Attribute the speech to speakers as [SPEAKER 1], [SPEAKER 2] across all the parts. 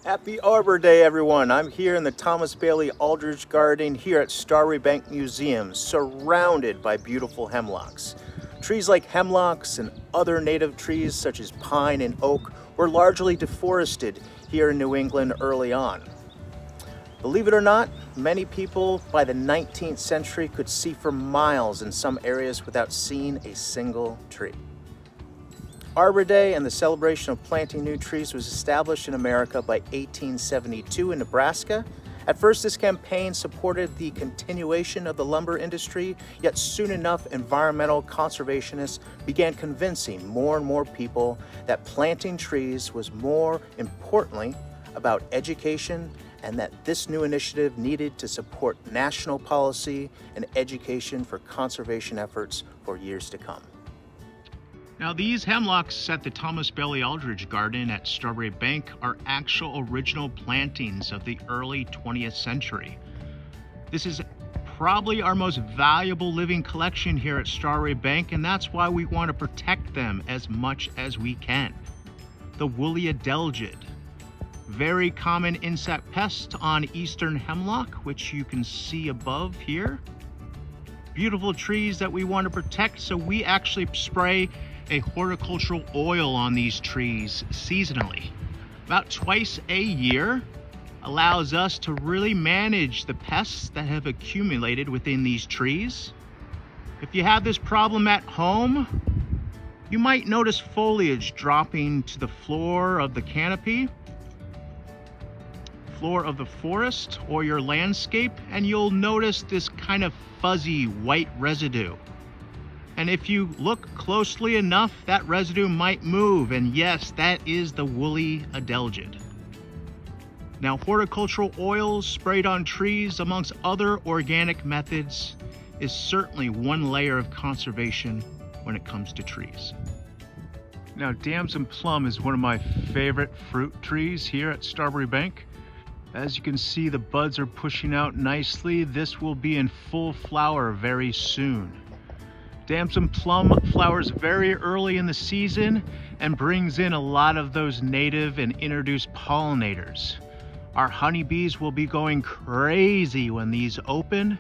[SPEAKER 1] Happy Arbor Day, everyone. I'm here in the Thomas Bailey Aldridge Garden here at Strawbery Banke Museum, surrounded by beautiful hemlocks. Trees like hemlocks and other native trees such as pine and oak were largely deforested here in New England early on. Believe it or not, many people by the 19th century could see for miles in some areas without seeing a single tree. Arbor Day and the celebration of planting new trees was established in America by 1872 in Nebraska. At first, this campaign supported the continuation of the lumber industry, yet soon enough, environmental conservationists began convincing more and more people that planting trees was more importantly about education, and that this new initiative needed to support national policy and education for conservation efforts for years to come.
[SPEAKER 2] Now, these hemlocks at the Thomas Bailey Aldridge Garden at Strawbery Banke are actual original plantings of the early 20th century. This is probably our most valuable living collection here at Strawbery Banke, and that's why we want to protect them as much as we can. The woolly adelgid, very common insect pest on eastern hemlock, which you can see above here. Beautiful trees that we want to protect, so we actually spray a horticultural oil on these trees seasonally. About twice a year allows us to really manage the pests that have accumulated within these trees. If you have this problem at home, you might notice foliage dropping to the floor of the canopy, floor of the forest or your landscape, and you'll notice this kind of fuzzy white residue. And if you look closely enough, that residue might move, and yes, that is the woolly adelgid. Now, horticultural oils sprayed on trees, amongst other organic methods, is certainly one layer of conservation when it comes to trees. Now, damson plum is one of my favorite fruit trees here at Strawbery Banke. As you can see, the buds are pushing out nicely. This will be in full flower very soon. Damson plum flowers very early in the season and brings in a lot of those native and introduced pollinators. Our honeybees will be going crazy when these open,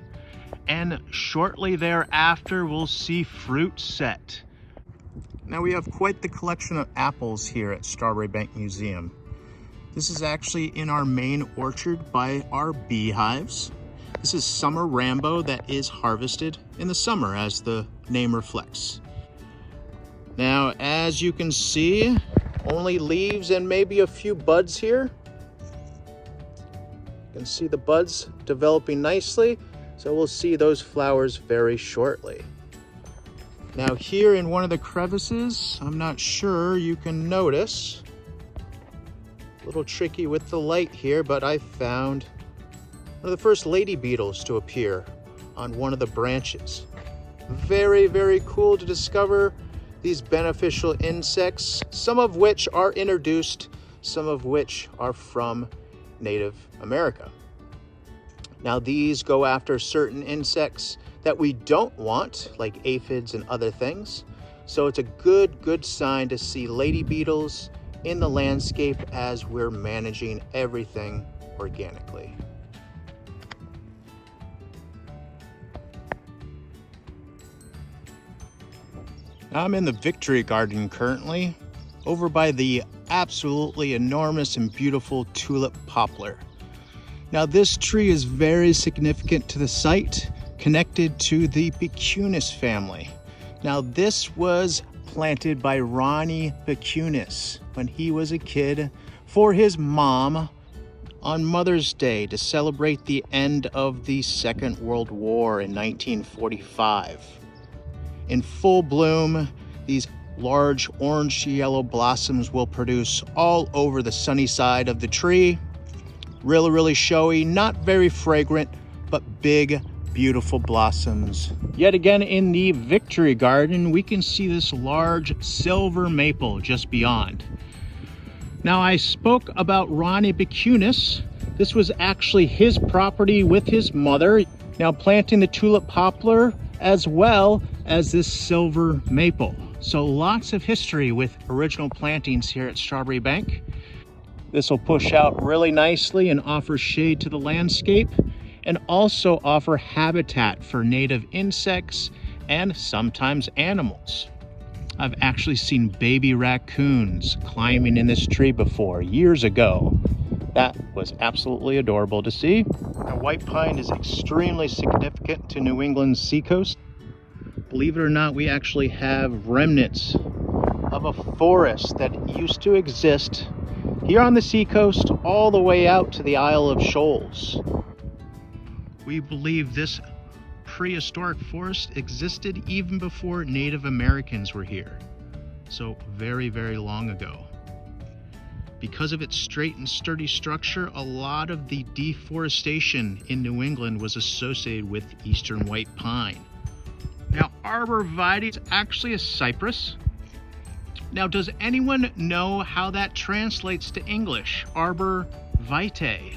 [SPEAKER 2] and shortly thereafter we'll see fruit set. Now we have quite the collection of apples here at Strawbery Banke Museum. This is actually in our main orchard by our beehives. This is summer Rambo that is harvested in the summer, as the name reflects. Now, as you can see, only leaves and maybe a few buds here. You can see the buds developing nicely, so we'll see those flowers very shortly. Now here in one of the crevices, I'm not sure you can notice, a little tricky with the light here, but I found one of the first lady beetles to appear on one of the branches. Very, very cool to discover these beneficial insects, some of which are introduced, some of which are from Native America. Now these go after certain insects that we don't want, like aphids and other things. So it's a good sign to see lady beetles in the landscape as we're managing everything organically. I'm in the Victory Garden currently, over by the absolutely enormous and beautiful tulip poplar. Now this tree is very significant to the site, connected to the Becunis family. Now this was planted by Ronnie Becunis when he was a kid for his mom on Mother's Day to celebrate the end of the Second World War in 1945. In full bloom, these large orange-yellow blossoms will produce all over the sunny side of the tree. Really showy, not very fragrant, but big, beautiful blossoms. Yet again in the Victory Garden, we can see this large silver maple just beyond. Now, I spoke about Ronnie Becunis. This was actually his property with his mother. Now planting the tulip poplar as well as this silver maple. So lots of history with original plantings here at Strawbery Banke. This will push out really nicely and offer shade to the landscape, and also offer habitat for native insects and sometimes animals. I've actually seen baby raccoons climbing in this tree before, years ago. That was absolutely adorable to see. Now, white pine is extremely significant to New England's seacoast. Believe it or not, we actually have remnants of a forest that used to exist here on the seacoast all the way out to the Isle of Shoals. We believe this prehistoric forest existed even before Native Americans were here. So very, very long ago. Because of its straight and sturdy structure, a lot of the deforestation in New England was associated with eastern white pine. Now, Arborvitae is actually a cypress. Now, does anyone know how that translates to English? Arborvitae.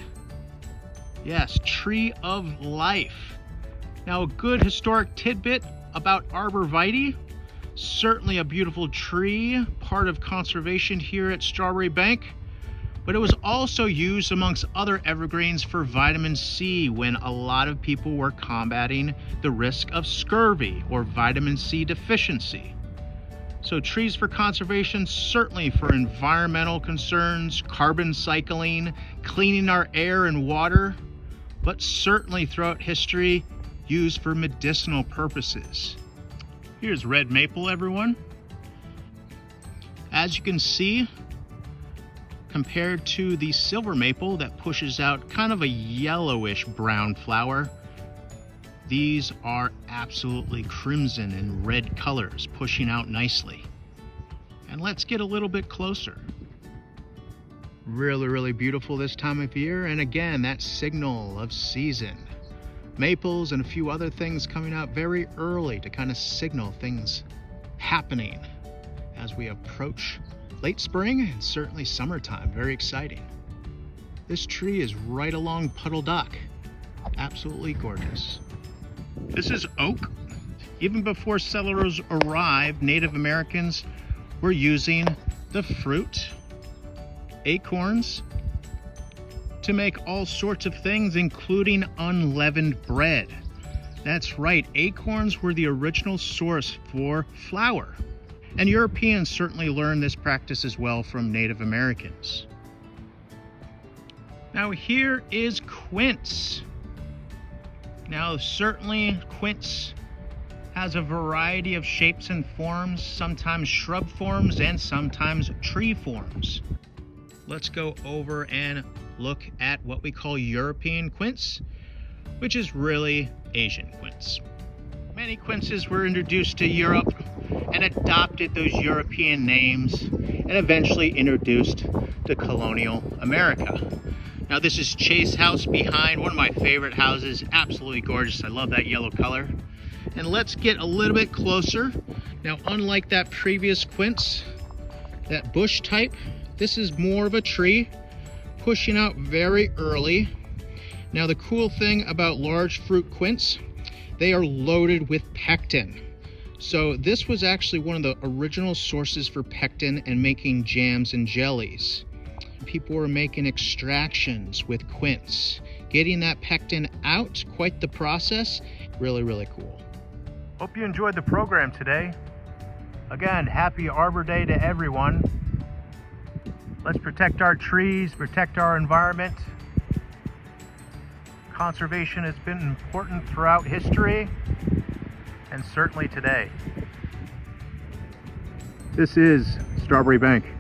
[SPEAKER 2] Yes, tree of life. Now, a good historic tidbit about Arborvitae. Certainly a beautiful tree, part of conservation here at Strawbery Banke, but it was also used amongst other evergreens for vitamin C when a lot of people were combating the risk of scurvy or vitamin C deficiency. So trees for conservation, certainly for environmental concerns, carbon cycling, cleaning our air and water, but certainly throughout history used for medicinal purposes. Here's red maple, everyone. As you can see, compared to the silver maple that pushes out kind of a yellowish brown flower, these are absolutely crimson and red colors, pushing out nicely. And let's get a little bit closer. Really, really beautiful this time of year, and again, that signal of season. Maples and a few other things coming out very early to kind of signal things happening as we approach late spring and certainly summertime. Very exciting. This tree is right along Puddle Dock. Absolutely gorgeous. This is oak. Even before settlers arrived, Native Americans were using the fruit, acorns, to make all sorts of things, including unleavened bread. That's right, acorns were the original source for flour. And Europeans certainly learned this practice as well from Native Americans. Now here is quince. Now certainly quince has a variety of shapes and forms, sometimes shrub forms and sometimes tree forms. Let's go over and look at what we call European quince, which is really Asian quince. Many quinces were introduced to Europe and adopted those European names and eventually introduced to colonial America. Now this is Chase House behind, one of my favorite houses, absolutely gorgeous. I love that yellow color. And let's get a little bit closer. Now, unlike that previous quince, that bush type, this is more of a tree, pushing out very early. Now, the cool thing about large fruit quince, they are loaded with pectin. So this was actually one of the original sources for pectin and making jams and jellies. People were making extractions with quince. Getting that pectin out, quite the process. Really, really cool. Hope you enjoyed the program today. Again, happy Arbor Day to everyone. Let's protect our trees, protect our environment. Conservation has been important throughout history and certainly today. This is Strawbery Banke.